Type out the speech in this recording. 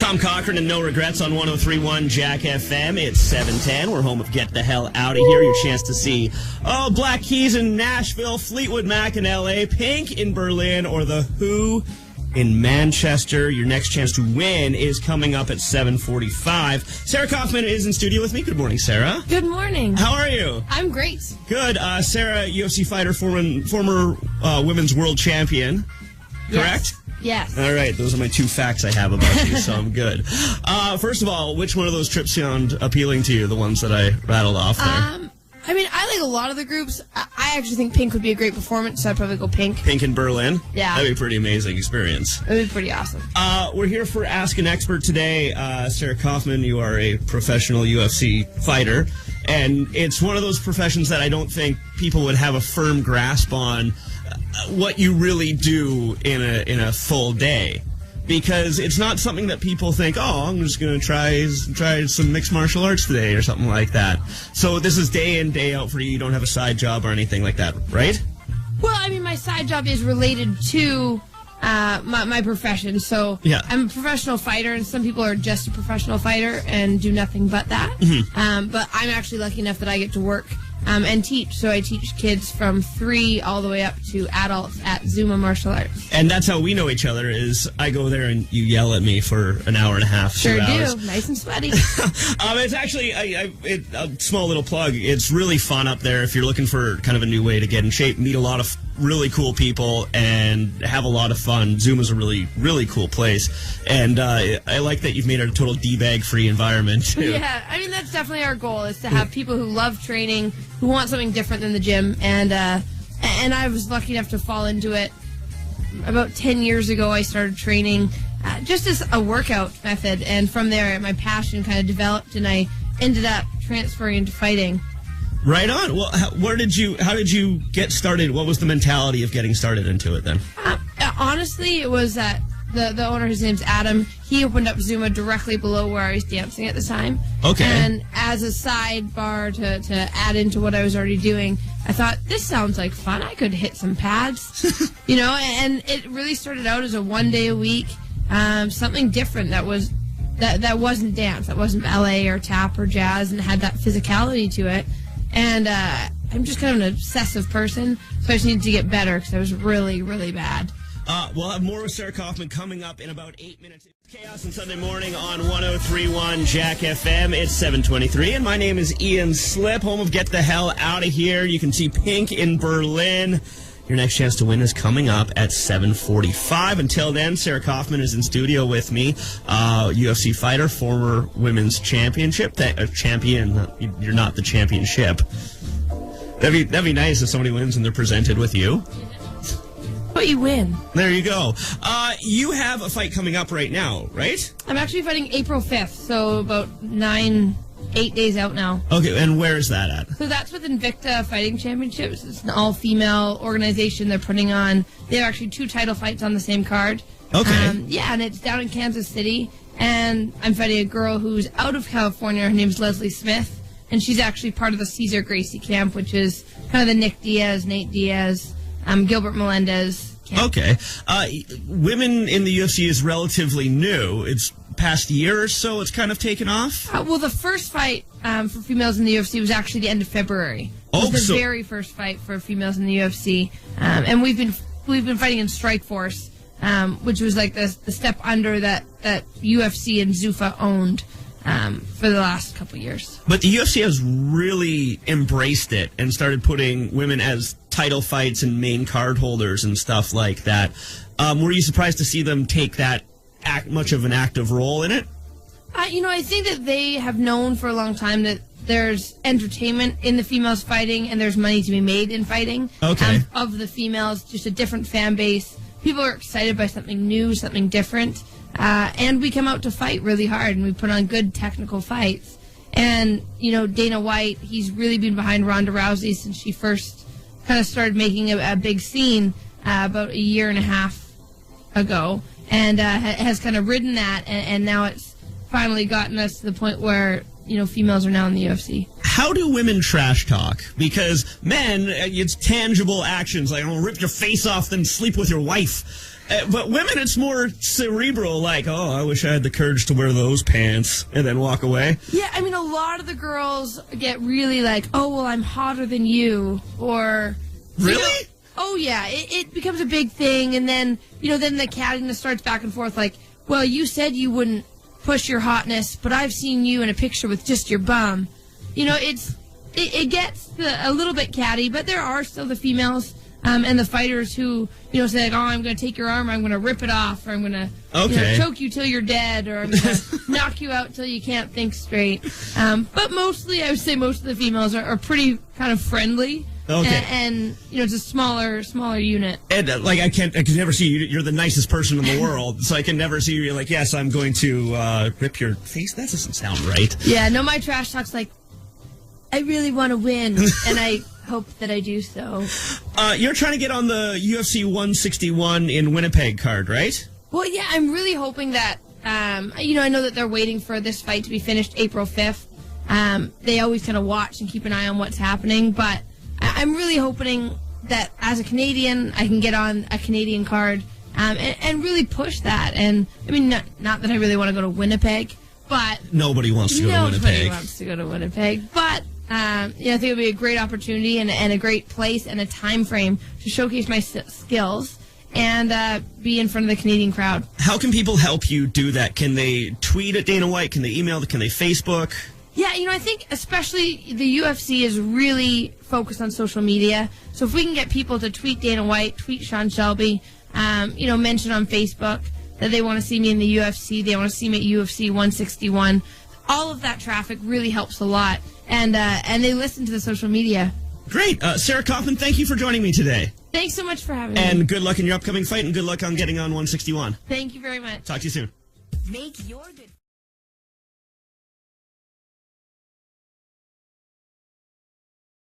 Tom Cochran and No Regrets on 103.1 Jack FM. It's 7:10. We're home of Get the Hell Out of Here. Your chance to see Black Keys in Nashville, Fleetwood Mac in L.A., Pink in Berlin, or The Who in Manchester. Your next chance to win is coming up at 7:45. Sarah Kaufman is in studio with me. Good morning, Sarah. Good morning. How are you? I'm great. Good. Sarah, UFC fighter, former women's world champion, correct? Yes. All right, those are my two facts I have about you, so I'm good. First of all, which one of those trips sound appealing to you, the ones that I rattled off there? I mean, I like a lot of the groups. I actually think Pink would be a great performance, so I'd probably go Pink. Pink in Berlin? Yeah. That'd be a pretty amazing experience. It would be pretty awesome. We're here for Ask an Expert today. Sarah Kaufman, you are a professional UFC fighter, and it's one of those professions that I don't think people would have a firm grasp on what you really do in a full day, because it's not something that people think, oh, I'm just going to try some mixed martial arts today or something like that. So this is day in, day out for you. You don't have a side job or anything like that, right? Well, I mean, my side job is related to my profession. So yeah. I'm a professional fighter, and some people are just a professional fighter and do nothing but that. Mm-hmm. But I'm actually lucky enough that I get to work and teach. So I teach kids from 3 all the way up to adults at Zuma Martial Arts. And that's how we know each other, is I go there and you yell at me for an hour and a half, Sure 2 hours. do. Nice and sweaty. It's actually a small little plug. It's really fun up there if you're looking for kind of a new way to get in shape, meet a lot of really cool people, and have a lot of fun. Zuma's a really, really cool place. And I like that you've made it a total D-bag-free environment, too. Yeah, I mean, that's definitely our goal, is to have people who love training, who want something different than the gym. And I was lucky enough to fall into it. About 10 years ago, I started training just as a workout method. And from there, my passion kind of developed, and I ended up transferring into fighting. Right on. Well, how did you get started? What was the mentality of getting started into it then? Honestly, it was that the owner, his name's Adam, he opened up Zuma directly below where I was dancing at the time. Okay. And as a sidebar to add into what I was already doing, I thought, this sounds like fun. I could hit some pads, and it really started out as a 1 day a week, something different that wasn't dance, that wasn't ballet or tap or jazz, and had that physicality to it. And I'm just kind of an obsessive person, so I just needed to get better because I was really, really bad. We'll have more with Sarah Kaufman coming up in about 8 minutes. Chaos on Sunday morning on 103.1 Jack FM. It's 7:23, and my name is Ian Slip, home of Get the Hell Out of Here. You can see Pink in Berlin. Your next chance to win is coming up at 7:45. Until then, Sarah Kaufman is in studio with me, UFC fighter, former women's champion. You're not the championship. That'd be nice if somebody wins and they're presented with you. But you win. There you go. You have a fight coming up right now, right? I'm actually fighting April 5th, so about 8 days out now. Okay, and where is that at? So that's with Invicta Fighting Championships. It's an all-female organization they're putting on. They have actually 2 title fights on the same card. Okay. Yeah, and it's down in Kansas City. And I'm fighting a girl who's out of California. Her name's Leslie Smith. And she's actually part of the Cesar Gracie camp, which is kind of the Nick Diaz, Nate Diaz, Gilbert Melendez camp. Okay. Women in the UFC is relatively new. It's past year or so it's kind of taken off? Well, the first fight for females in the UFC was actually the end of February. It was the very first fight for females in the UFC. And we've been fighting in Strikeforce, which was like the step under that UFC and Zuffa owned for the last couple of years. But the UFC has really embraced it and started putting women as title fights and main card holders and stuff like that. Were you surprised to see them take that much of an active role in it? I think that they have known for a long time that there's entertainment in the females fighting and there's money to be made in fighting. Okay. Of the females, just a different fan base. People are excited by something new, something different. And we come out to fight really hard, and we put on good technical fights. And, Dana White, he's really been behind Ronda Rousey since she first kind of started making a big scene about 1.5 years ago. And has kind of ridden that, and now it's finally gotten us to the point where, females are now in the UFC. How do women trash talk? Because men, it's tangible actions, like, I'm going to rip your face off, then sleep with your wife. But women, it's more cerebral, like, oh, I wish I had the courage to wear those pants, and then walk away. Yeah, I mean, a lot of the girls get really like, oh, well, I'm hotter than you, or... Really? You know, oh, yeah, it becomes a big thing, and then, then the cattiness starts back and forth, like, well, you said you wouldn't push your hotness, but I've seen you in a picture with just your bum. It gets a little bit catty, but there are still the females and the fighters who, say, like, oh, I'm going to take your arm, I'm going to rip it off, or I'm going to choke you till you're dead, or I'm going to knock you out till you can't think straight. But mostly, I would say most of the females are pretty kind of friendly. Okay. And it's a smaller unit. And I can never see you. You're the nicest person in the world, so I can never see you like, yes, I'm going to rip your face. That doesn't sound right. Yeah, no, my trash talk's like, I really want to win, and I hope that I do so. You're trying to get on the UFC 161 in Winnipeg card, right? Well, yeah, I'm really hoping that, I know that they're waiting for this fight to be finished April 5th. They always kind of watch and keep an eye on what's happening, but I'm really hoping that as a Canadian, I can get on a Canadian card and really push that. And, I mean, not that I really want to go to Winnipeg, but... Nobody wants to go to Winnipeg. Nobody wants to go to Winnipeg. But, I think it would be a great opportunity and a great place and a time frame to showcase my skills and be in front of the Canadian crowd. How can people help you do that? Can they tweet at Dana White? Can they email? Can they Facebook? Yeah, I think especially the UFC is really focused on social media. So if we can get people to tweet Dana White, tweet Sean Shelby, mention on Facebook that they want to see me in the UFC, they want to see me at UFC 161, all of that traffic really helps a lot. And they listen to the social media. Great. Sarah Kaufman, thank you for joining me today. Thanks so much for having me. And good luck in your upcoming fight, and good luck on getting on 161. Thank you very much. Talk to you soon. Make your good